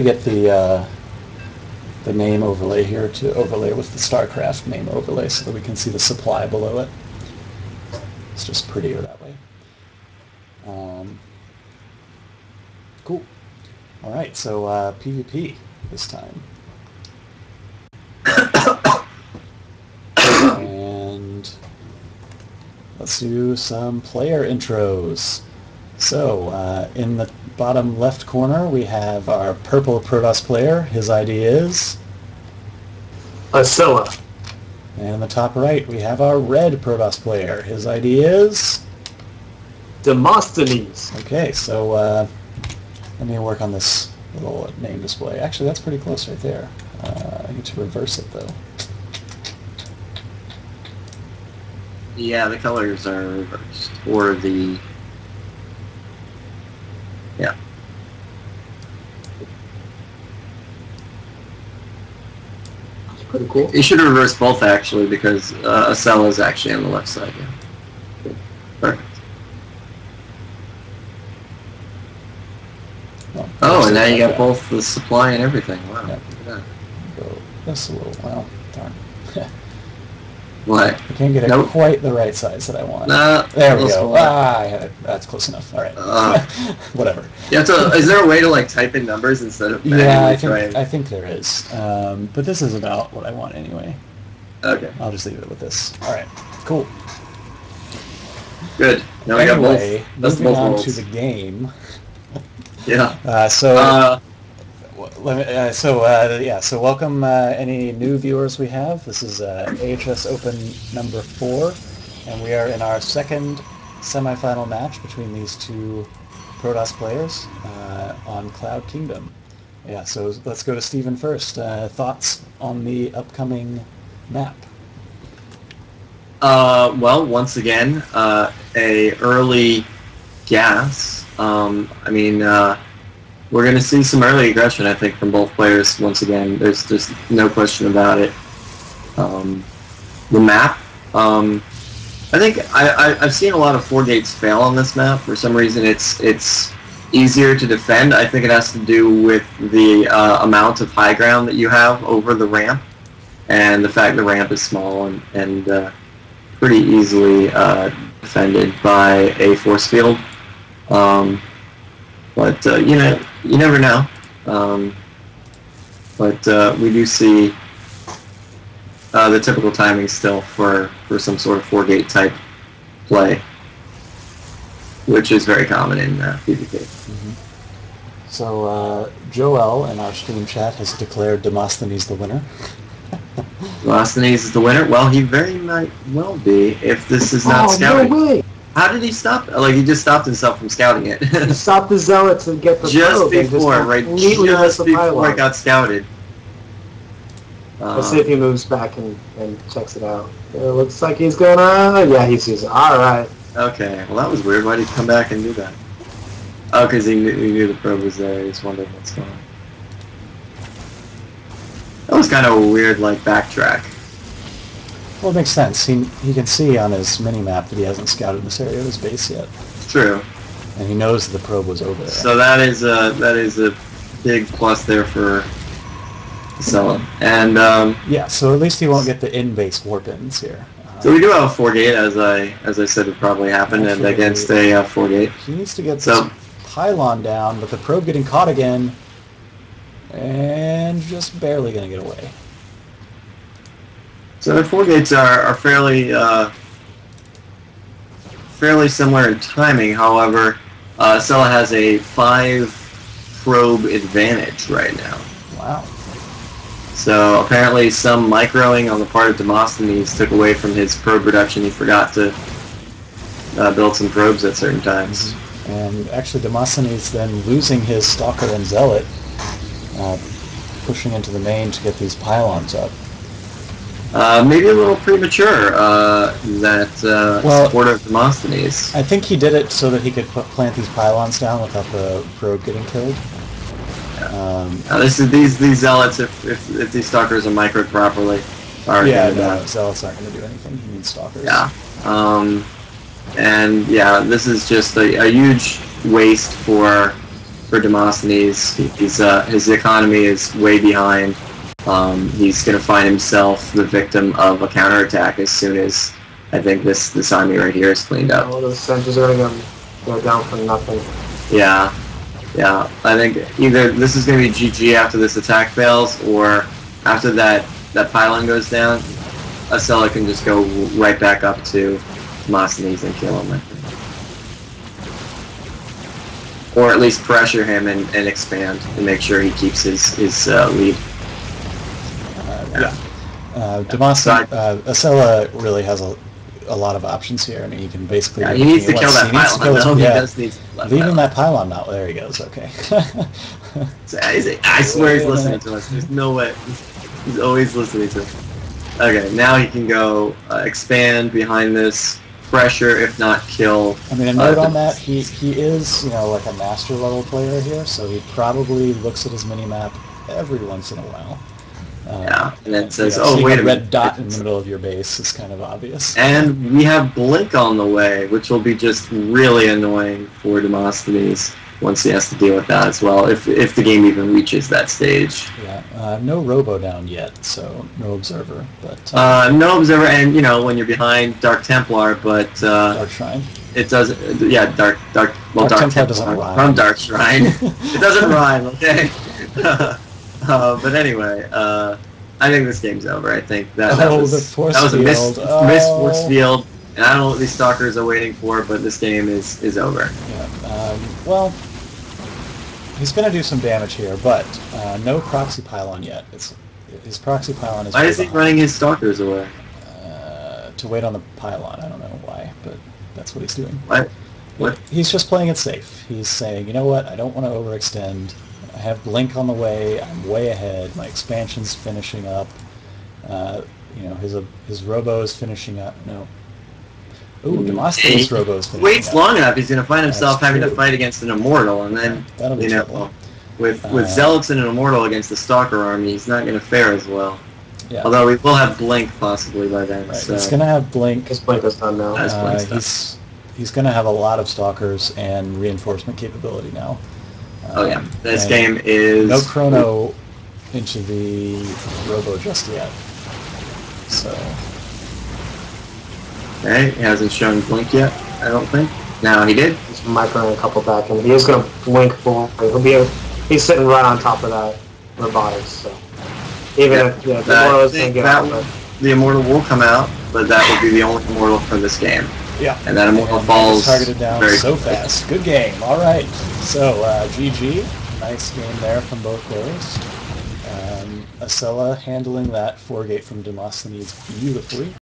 get the name overlay here to overlay with the StarCraft name overlay so that we can see the supply below it. It's just prettier that way. Cool. All right, so PvP this time. And let's do some player intros. So, in the bottom left corner, we have our purple Protoss player. His ID is Acela. And in the top right, we have our red Protoss player. His ID is Demosthenes. Okay, so let me work on this little name display. Actually, that's pretty close right there. I need to reverse it, though. Yeah, the colors are reversed. Or the... Yeah. That's pretty cool. You should reverse both, actually, because Acela is actually on the left side. Yeah. Good. Perfect. Oh, and now you got both the supply and everything. Wow. Yeah. Look at that. Go this a little. Well, darn. What? I can't get it quite the right size that I want. There we go. I had it. That's close enough. All right. Whatever. Yeah. So, is there a way to like type in numbers instead of? Yeah, I think there is. But this is about what I want anyway. Okay. I'll just leave it with this. All right. Cool. Good. Now Anyway, we got both. moving on to the game. Yeah. So welcome any new viewers we have. This is AHS Open number 4, and we are in our second semifinal match between these two Protoss players on Cloud Kingdom. Yeah, so let's go to Steven first. Thoughts on the upcoming map? Well, once again, a early gas. I mean, we're going to see some early aggression, I think, from both players. Once again, there's just no question about it. The map, I think I've seen a lot of 4 gates fail on this map. For some reason, it's easier to defend. I think it has to do with the amount of high ground that you have over the ramp, and the fact the ramp is small and pretty easily defended by a force field. But you know, you never know. But we do see the typical timing still for some sort of 4-gate type play, which is very common in PvP. Mm-hmm. So Joel in our stream chat has declared Demosthenes the winner. Demosthenes is the winner. Well, he very might well be if this is not scouted. No way! How did he stop? Like, he just stopped himself from scouting it. He stopped the zealots and get the just before it got scouted. Let's see if he moves back and checks it out. It looks like he's gonna... Yeah, he sees it. Alright. Okay, well that was weird. Why did he come back and do that? Oh, because he knew the probe was there. He was wondering what's going on. That was kind of a weird, like, backtrack. Well, it makes sense. He can see on his mini-map that he hasn't scouted this area of his base yet. True. And he knows the probe was over there. So that is a big plus there for Acela. And yeah, so at least he won't get the in-base warp-ins here. So we do have a 4-gate, as I said would probably happen, and against a 4-gate. He needs to get this pylon down, but the probe getting caught again, and just barely going to get away. So the 4-gates are fairly similar in timing. However, Acela has a 5-probe advantage right now. Wow. So apparently some microing on the part of Demosthenes took away from his probe reduction. He forgot to build some probes at certain times. Mm-hmm. And actually Demosthenes then losing his Stalker and Zealot, pushing into the main to get these pylons up. Maybe a little premature, support of Demosthenes. I think he did it so that he could plant these pylons down without the probe getting killed. Yeah. These zealots, if these stalkers are microed properly, are zealots aren't going to do anything. He needs stalkers. Yeah. And yeah, this is just a huge waste for for Demosthenes. His economy is way behind. He's going to find himself the victim of a counterattack as soon as I think this army right here is cleaned up. All those sentries are going to go down for nothing. Yeah. I think either this is going to be GG after this attack fails, or after that pylon goes down, Acela can just go right back up to Demosthenes and kill him. Or at least pressure him and expand and make sure he keeps his lead. Acela really has a lot of options here. I mean, he can basically... Yeah, he needs to kill that pylon. He does need to kill that leaving that pylon now. There he goes. Okay. I swear he's listening to us. There's no way. He's always listening to us. Okay, now he can go expand behind this, pressure, if not kill. I mean, a note on that, he is, like a master level player here, so he probably looks at his mini-map every once in a while. Yeah, and then says, "Oh, wait a red dot in the middle of your base is kind of obvious." And we have Blink on the way, which will be just really annoying for Demosthenes once he has to deal with that as well, if the game even reaches that stage. Yeah, no Robo down yet, so no Observer, but... no Observer, and, when you're behind Dark Templar, but... Dark Shrine? It doesn't... Yeah, Dark Templar doesn't rhyme. From Dark Shrine. It doesn't rhyme, okay? But anyway, I think this game's over. I think that was a missed force field, and I don't know what these stalkers are waiting for, but this game is over. Yeah. Well, he's going to do some damage here, but no proxy pylon yet. His proxy pylon is... Why is he running his stalkers away? To wait on the pylon. I don't know why, but that's what he's doing. What? He's just playing it safe. He's saying, you know what, I don't want to overextend. I have Blink on the way. I'm way ahead. My expansion's finishing up. His Robo is finishing up. No. Ooh, Demosthenes' Robo is finishing up. Waits long enough, he's going to find himself having to fight against an Immortal, and then, with Zealots and an Immortal against the Stalker army, he's not going to fare as well. Yeah. Although we will have Blink possibly by then. Right. So. He's going to have Blink. His Blink is done now. He's going to have a lot of Stalkers and reinforcement capability now. Oh yeah, this game is... No Chrono into the Robo just yet. So... Okay, he hasn't shown Blink yet, I don't think. No, he did. He's microing a couple back, and he is going to Blink forward. He's sitting right on top of that robotics, so... Even if the Immortal is going to get out of it. The Immortal will come out, but that will be the only Immortal for this game. Yeah. And that Immortal falls targeted down very so fast. Good game. All right. So, GG. Nice game there from both players. Acela handling that 4-gate from Demosthenes beautifully.